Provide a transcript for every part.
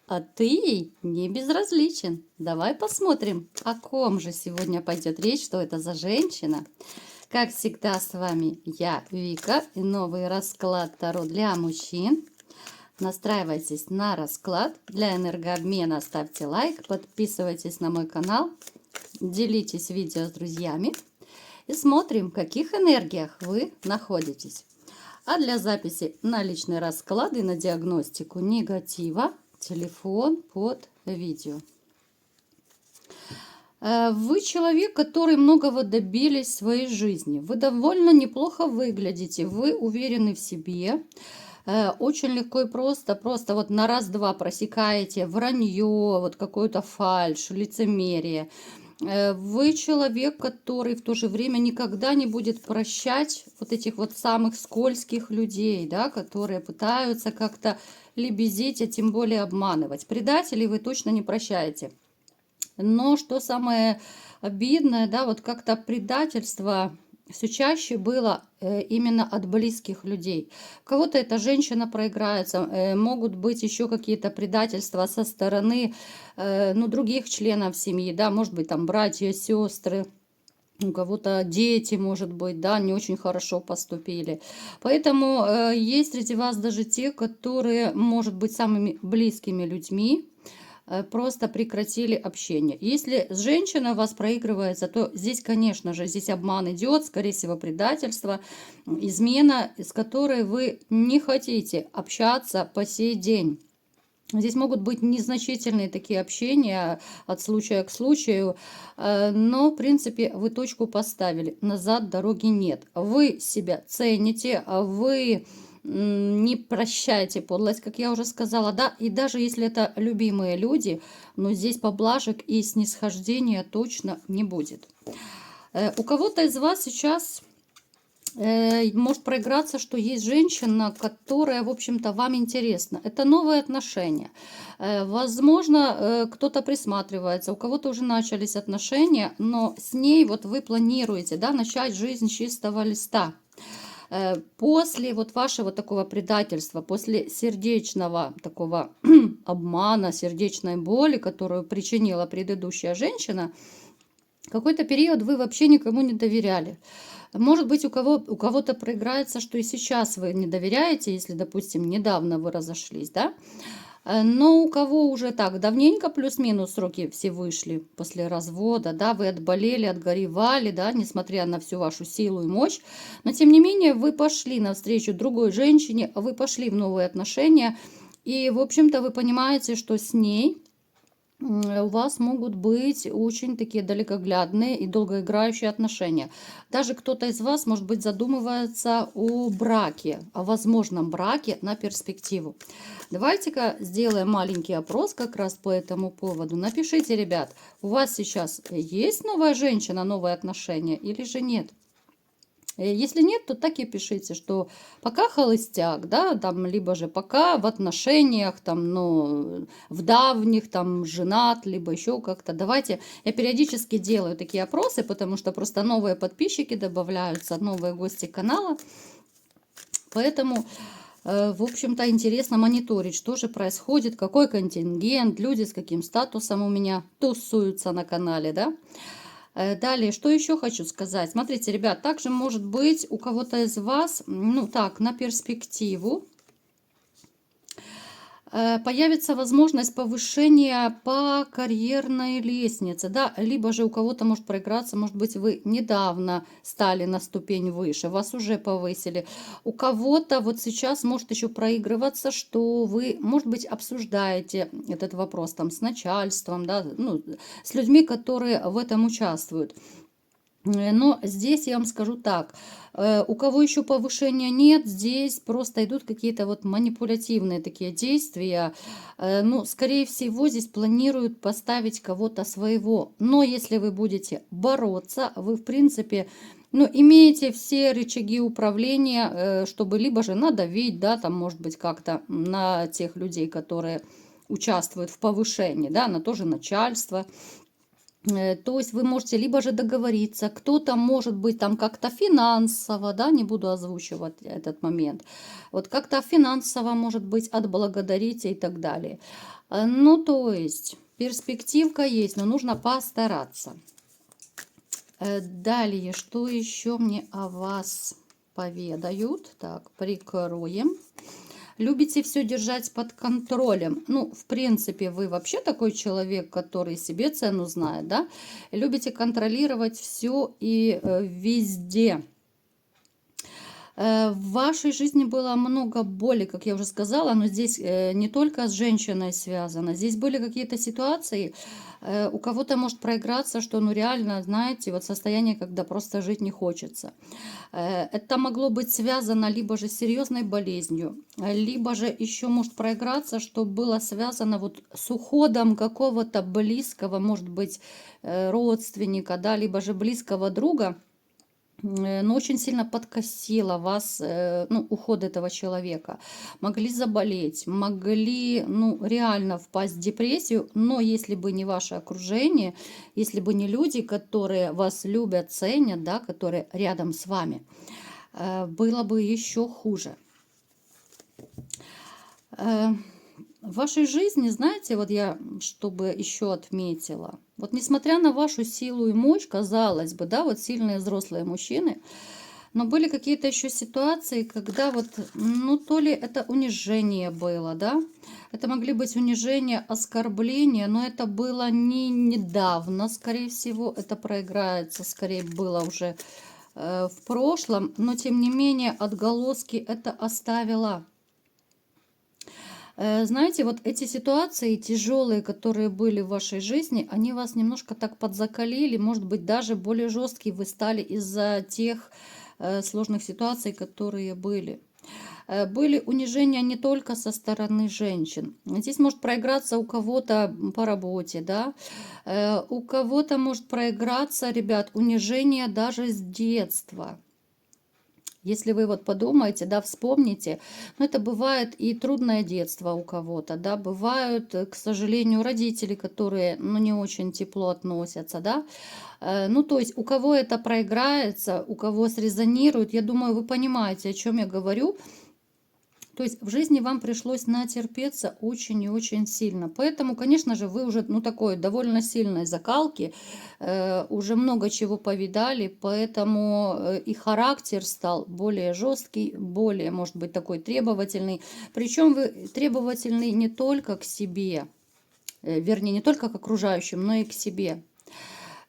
а ты ей не безразличен. Давай посмотрим, о ком же сегодня пойдет речь, что это за женщина. Как всегда, с вами я, Вика, и новый расклад Таро для мужчин. Настраивайтесь на расклад. Для энергообмена ставьте лайк, подписывайтесь на мой канал, делитесь видео с друзьями и смотрим, в каких энергиях вы находитесь. А для записи на личный расклад и на диагностику негатива телефон под видео. Вы человек, который многого добились в своей жизни. Вы довольно неплохо выглядите, вы уверены в себе. Очень легко и просто вот на раз-два просекаете вранье, вот какую-то фальшь, лицемерие. Вы человек, который в то же время никогда не будет прощать вот этих вот самых скользких людей, да, которые пытаются как-то лебезить, а тем более обманывать. Предателей вы точно не прощаете. Но что самое обидное, да, вот как-то предательство все чаще было именно от близких людей. У кого-то эта женщина проиграется, могут быть еще какие-то предательства со стороны других членов семьи, да, может быть там братья, сестры. У кого-то дети, может быть, да, не очень хорошо поступили. Поэтому есть среди вас даже те, которые, может быть, самыми близкими людьми, просто прекратили общение. Если женщина у вас проигрывается, то здесь, конечно же, здесь обман идет, скорее всего, предательство, измена, с которой вы не хотите общаться по сей день. Здесь могут быть незначительные такие общения от случая к случаю, но, в принципе, вы точку поставили. Назад дороги нет. Вы себя цените, вы не прощайте подлость, как я уже сказала, да, и даже если это любимые люди, но здесь поблажек и снисхождения точно не будет. У кого-то из вас сейчас может проиграться, что есть женщина, которая, в общем-то, вам интересна. Это новые отношения. Возможно, кто-то присматривается, у кого-то уже начались отношения, но с ней вот вы планируете, да, начать жизнь с чистого листа. После вот вашего такого предательства, после сердечного такого обмана, сердечной боли, которую причинила предыдущая женщина, какой-то период вы вообще никому не доверяли. Может быть, у кого-то проиграется, что и сейчас вы не доверяете, если, допустим, недавно вы разошлись, да? Но у кого уже так давненько плюс-минус сроки все вышли после развода, да, вы отболели, отгоревали, да, несмотря на всю вашу силу и мощь, но тем не менее вы пошли навстречу другой женщине, вы пошли в новые отношения, и, в общем-то, вы понимаете, что с ней у вас могут быть очень такие далекоглядные и долгоиграющие отношения. Даже кто-то из вас, может быть, задумывается о браке, о возможном браке на перспективу. Давайте-ка сделаем маленький опрос как раз по этому поводу. Напишите, ребят, у вас сейчас есть новая женщина, новые отношения или же нет? Если нет, то так и пишите, что пока холостяк, да, там, либо же пока в отношениях, там, ну, в давних, там, женат, либо еще как-то. Давайте, я периодически делаю такие опросы, потому что просто новые подписчики добавляются, новые гости канала. Поэтому, в общем-то, интересно мониторить, что же происходит, какой контингент, люди с каким статусом у меня тусуются на канале, да. Далее, что еще хочу сказать. Смотрите, ребят, также может быть у кого-то из вас, ну так, на перспективу, появится возможность повышения по карьерной лестнице, да, либо же у кого-то может проиграться, может быть, вы недавно стали на ступень выше, вас уже повысили. У кого-то вот сейчас может еще проигрываться, что вы, может быть, обсуждаете этот вопрос там с начальством, да, ну, с людьми, которые в этом участвуют. Но здесь я вам скажу так, у кого еще повышения нет, здесь просто идут какие-то вот манипулятивные такие действия. Ну, скорее всего, здесь планируют поставить кого-то своего. Но если вы будете бороться, вы, в принципе, ну, имеете все рычаги управления, чтобы либо же надавить, да, там, может быть, как-то на тех людей, которые участвуют в повышении, да, на то же начальство. То есть вы можете либо же договориться, кто-то может быть там как-то финансово, да, не буду озвучивать этот момент, вот как-то финансово может быть отблагодарите и так далее. Ну, то есть, перспективка есть, но нужно постараться. Далее, что еще мне о вас поведают? Так, прикроем. Любите все держать под контролем. Ну, в принципе, вы вообще такой человек, который себе цену знает, да? Любите контролировать все и везде. В вашей жизни было много боли, как я уже сказала, но здесь не только с женщиной связано. Здесь были какие-то ситуации, у кого-то может проиграться, что ну реально, знаете, вот состояние, когда просто жить не хочется. Это могло быть связано либо же с серьезной болезнью, либо же еще может проиграться, что было связано вот с уходом какого-то близкого, может быть, родственника, да, либо же близкого друга. Но очень сильно подкосило вас, ну, уход этого человека. Могли заболеть, могли, ну, реально впасть в депрессию, но если бы не ваше окружение, если бы не люди, которые вас любят, ценят, да, которые рядом с вами, было бы еще хуже. В вашей жизни, знаете, вот я, чтобы еще отметила, вот несмотря на вашу силу и мощь, казалось бы, да, вот сильные взрослые мужчины, но были какие-то еще ситуации, когда вот, ну, то ли это унижение было, да, это могли быть унижения, оскорбления, но это было не недавно, скорее всего, это проиграется, скорее было уже в прошлом, но тем не менее отголоски это оставило. Знаете, вот эти ситуации тяжелые, которые были в вашей жизни, они вас немножко так подзакалили, может быть, даже более жесткие вы стали из-за тех сложных ситуаций, которые были. Были унижения не только со стороны женщин. Здесь может проиграться у кого-то по работе, да, у кого-то может проиграться, ребят, унижение даже с детства. Если вы вот подумаете, да, вспомните, ну, это бывает и трудное детство у кого-то, да, бывают, к сожалению, родители, которые, ну, не очень тепло относятся, да, ну, то есть у кого это проиграется, у кого срезонирует, я думаю, вы понимаете, о чем я говорю. То есть в жизни вам пришлось натерпеться очень и очень сильно. Поэтому, конечно же, вы уже, ну, такой довольно сильной закалки, уже много чего повидали, поэтому и характер стал более жесткий, более, может быть, такой требовательный. Причем вы требовательный не только к себе, вернее, не только к окружающим, но и к себе.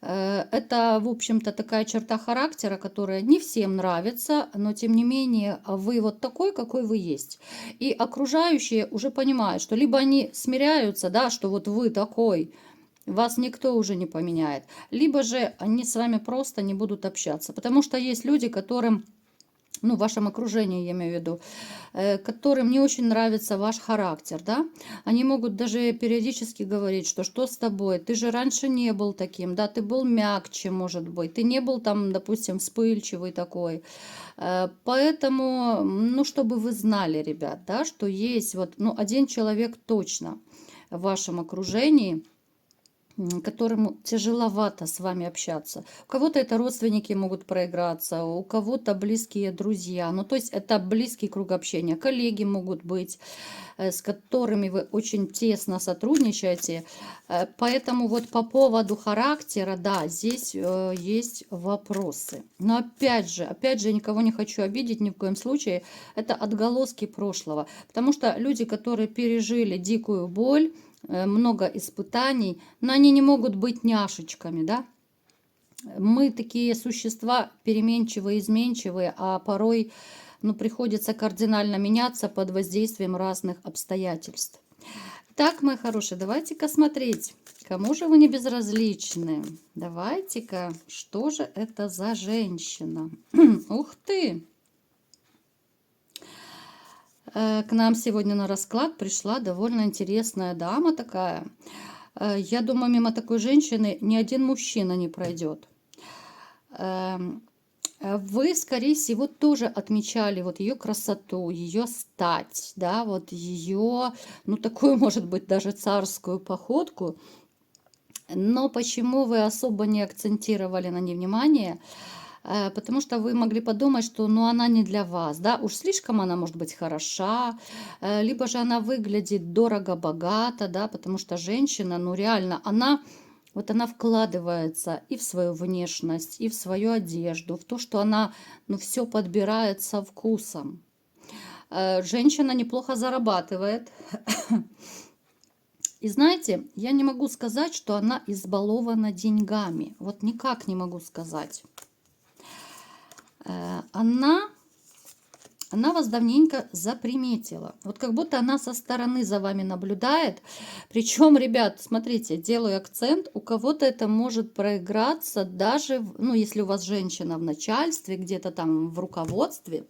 Это, в общем-то, такая черта характера, которая не всем нравится, но тем не менее вы вот такой, какой вы есть. И окружающие уже понимают, что либо они смиряются, да, что вот вы такой, вас никто уже не поменяет, либо же они с вами просто не будут общаться. Потому что есть люди, которым, ну, в вашем окружении, я имею в виду, которым не очень нравится ваш характер, да, они могут даже периодически говорить, что с тобой, ты же раньше не был таким, да, ты был мягче, может быть, ты не был там, допустим, вспыльчивый такой, поэтому, ну, чтобы вы знали, ребят, да, что есть вот, ну, один человек точно в вашем окружении, которому тяжеловато с вами общаться. У кого-то это родственники могут проиграться, у кого-то близкие друзья. Ну, то есть это близкий круг общения. Коллеги могут быть, с которыми вы очень тесно сотрудничаете. Поэтому вот по поводу характера, да, здесь есть вопросы. Но опять же, я никого не хочу обидеть ни в коем случае. Это отголоски прошлого. Потому что люди, которые пережили дикую боль, много испытаний, но они не могут быть няшечками, да? Мы такие существа переменчивые, изменчивые, а порой, ну, приходится кардинально меняться под воздействием разных обстоятельств. Так, мои хорошие, давайте-ка смотреть, кому же вы не безразличны. Давайте-ка, что же это за женщина? Ух ты! К нам сегодня на расклад пришла довольно интересная дама такая. Я думаю, мимо такой женщины ни один мужчина не пройдет. Вы, скорее всего, тоже отмечали вот ее красоту, ее стать, да, вот ее, ну, такую, может быть, даже царскую походку. Но почему вы особо не акцентировали на ней внимание? Потому что вы могли подумать, что ну, она не для вас, да, уж слишком она может быть хороша, либо же она выглядит дорого-богато, да, потому что женщина, ну реально, она вкладывается и в свою внешность, и в свою одежду, в то, что она, ну, все подбирает со вкусом. Женщина неплохо зарабатывает. И знаете, я не могу сказать, что она избалована деньгами. Вот никак не могу сказать. Она вас давненько заприметила. Вот как будто она со стороны за вами наблюдает. Причем, ребят, смотрите, делаю акцент, у кого-то это может проиграться даже, ну, если у вас женщина в начальстве, где-то там в руководстве,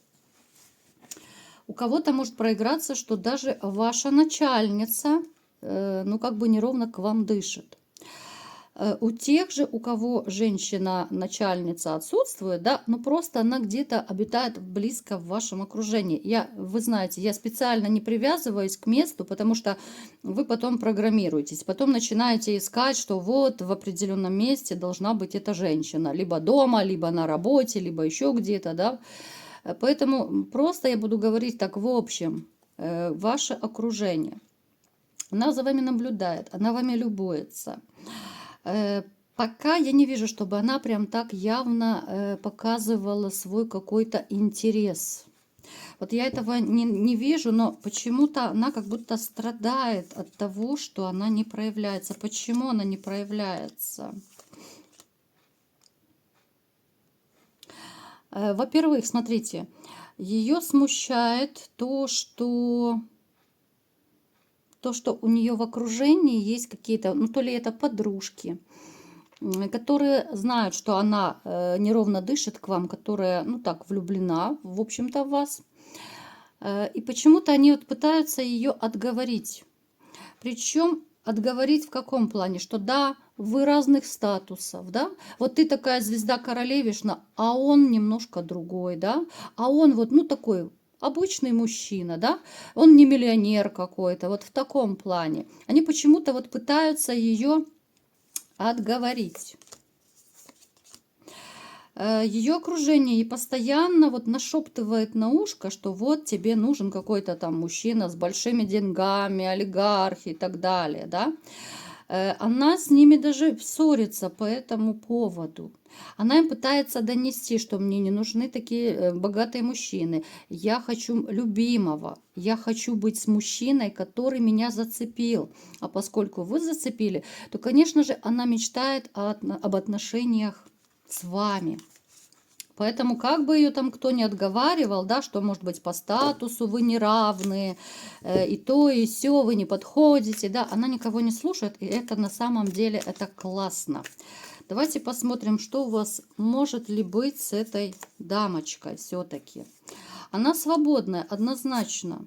у кого-то может проиграться, что даже ваша начальница, ну, как бы неровно к вам дышит. У тех же, у кого женщина-начальница отсутствует, да, ну просто она где-то обитает близко в вашем окружении. Вы знаете, я специально не привязываюсь к месту, потому что вы потом программируетесь, потом начинаете искать, что вот в определенном месте должна быть эта женщина, либо дома, либо на работе, либо еще где-то, да. Поэтому просто я буду говорить так в общем, ваше окружение. Она за вами наблюдает, она вами любуется. Пока я не вижу, чтобы она прям так явно показывала свой какой-то интерес. Вот я этого не вижу, но почему-то она как будто страдает от того, что она не проявляется. Почему она не проявляется? Во-первых, смотрите, ее смущает то, что у нее в окружении есть какие-то, ну то ли это подружки, которые знают, что она неровно дышит к вам, которая, ну так, влюблена, в общем-то, в вас. И почему-то они вот пытаются ее отговорить. Причем отговорить в каком плане? Что да, вы разных статусов, да? Вот ты такая звезда королевишна, а он немножко другой, да? А он вот, ну, такой обычный мужчина, да? Он не миллионер какой-то, вот в таком плане. Они почему-то вот пытаются ее отговорить. Ее окружение ей постоянно вот нашептывает на ушко, что вот тебе нужен какой-то там мужчина с большими деньгами, олигарх и так далее, да. Она с ними даже ссорится по этому поводу. Она им пытается донести, что мне не нужны такие богатые мужчины. Я хочу любимого. Я хочу быть с мужчиной, который меня зацепил. А поскольку вы зацепили, то, конечно же, она мечтает об отношениях с вами. Поэтому как бы ее там кто ни отговаривал, да, что, может быть, по статусу вы не равны, и то, и сё, вы не подходите, да, она никого не слушает, и это на самом деле, это классно. Давайте посмотрим, что у вас может ли быть с этой дамочкой все-таки. Она свободная, однозначно.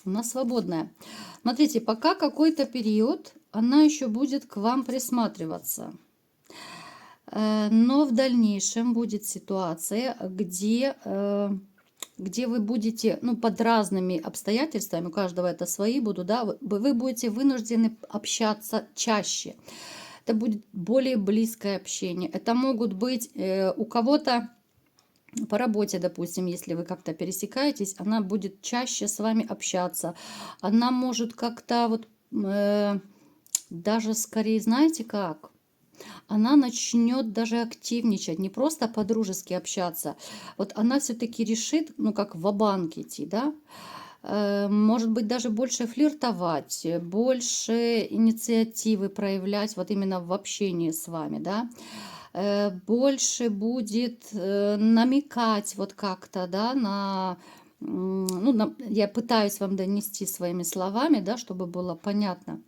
Она свободная. Смотрите, пока какой-то период она еще будет к вам присматриваться. Но в дальнейшем будет ситуация, где вы будете, ну, под разными обстоятельствами, у каждого это свои будут, да, вы будете вынуждены общаться чаще. Это будет более близкое общение. Это могут быть у кого-то по работе, допустим, если вы как-то пересекаетесь, она будет чаще с вами общаться. Она может как-то вот даже скорее, знаете как? Она начнет даже активничать, не просто по-дружески общаться. Вот она все-таки решит, ну как ва-банк идти, да, может быть, даже больше флиртовать, больше инициативы проявлять вот именно в общении с вами, да, больше будет намекать вот как-то, да, я пытаюсь вам донести своими словами, да, чтобы было понятно.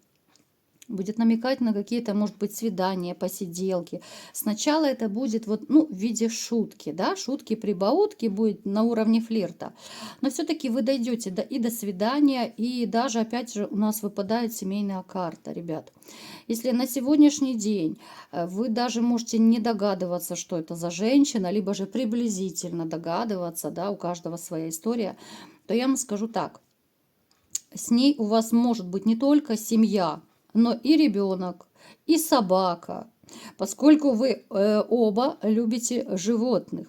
Будет намекать на какие-то, может быть, свидания, посиделки. Сначала это будет вот, ну, в виде шутки, да, шутки-прибаутки будет на уровне флирта. Но все-таки вы дойдете и до свидания, и даже, опять же, у нас выпадает семейная карта, ребят. Если на сегодняшний день вы даже можете не догадываться, что это за женщина, либо же приблизительно догадываться, да, у каждого своя история, то я вам скажу так. С ней у вас может быть не только семья, но и ребенок, и собака, поскольку вы оба любите животных.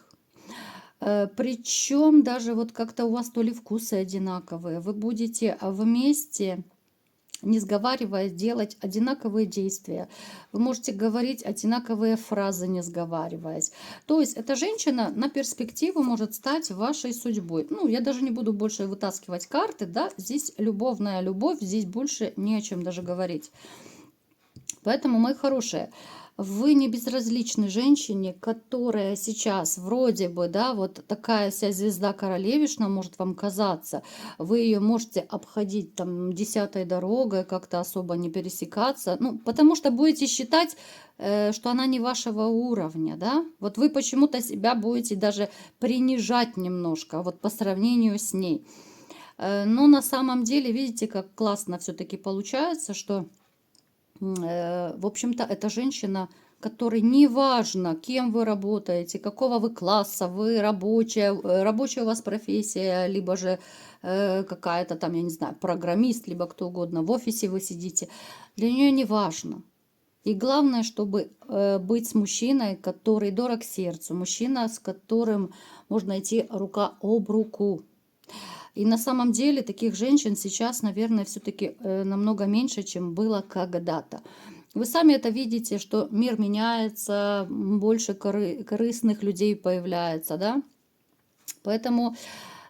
Причем даже вот как-то у вас то ли вкусы одинаковые, вы будете вместе, не сговариваясь, делать одинаковые действия. Вы можете говорить одинаковые фразы, не сговариваясь. То есть эта женщина на перспективу может стать вашей судьбой. Ну, я даже не буду больше вытаскивать карты, да, здесь любовная любовь, здесь больше не о чем даже говорить. Поэтому, мои хорошие, вы не безразличны женщине, которая сейчас вроде бы, да, вот такая вся звезда королевишна может вам казаться. Вы ее можете обходить там 10-й дорогой, как-то особо не пересекаться. Ну, потому что будете считать, что она не вашего уровня, да. Вот вы почему-то себя будете даже принижать немножко, вот по сравнению с ней. Но на самом деле, видите, как классно все-таки получается, что в общем-то, это женщина, которой не важно, кем вы работаете, какого вы класса, вы рабочая, рабочая у вас профессия, либо же какая-то там, я не знаю, программист, либо кто угодно, в офисе вы сидите. Для нее не важно. И главное, чтобы быть с мужчиной, который дорог сердцу, мужчина, с которым можно идти рука об руку. И на самом деле таких женщин сейчас, наверное, все-таки намного меньше, чем было когда-то. Вы сами это видите, что мир меняется, больше корыстных людей появляется, да? Поэтому,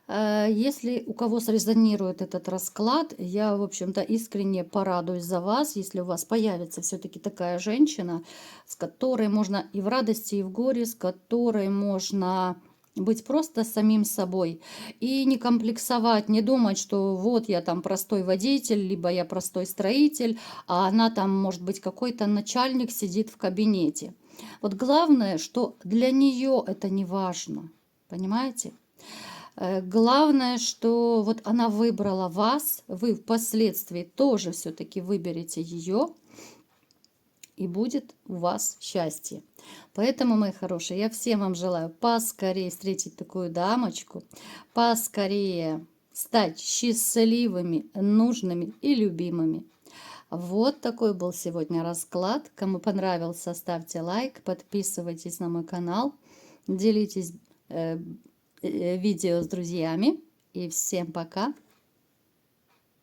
если у кого срезонирует этот расклад, я, в общем-то, искренне порадуюсь за вас, если у вас появится все-таки такая женщина, с которой можно и в радости, и в горе, с которой можно быть просто самим собой и не комплексовать, не думать, что вот я там простой водитель, либо я простой строитель, а она там, может быть, какой-то начальник сидит в кабинете. Вот главное, что для нее это не важно, понимаете? Главное, что вот она выбрала вас, вы впоследствии тоже все-таки выберете ее, и будет у вас счастье. Поэтому, мои хорошие, я всем вам желаю поскорее встретить такую дамочку, поскорее стать счастливыми, нужными и любимыми. Вот такой был сегодня расклад. Кому понравился, ставьте лайк, подписывайтесь на мой канал, делитесь видео с друзьями. И всем пока!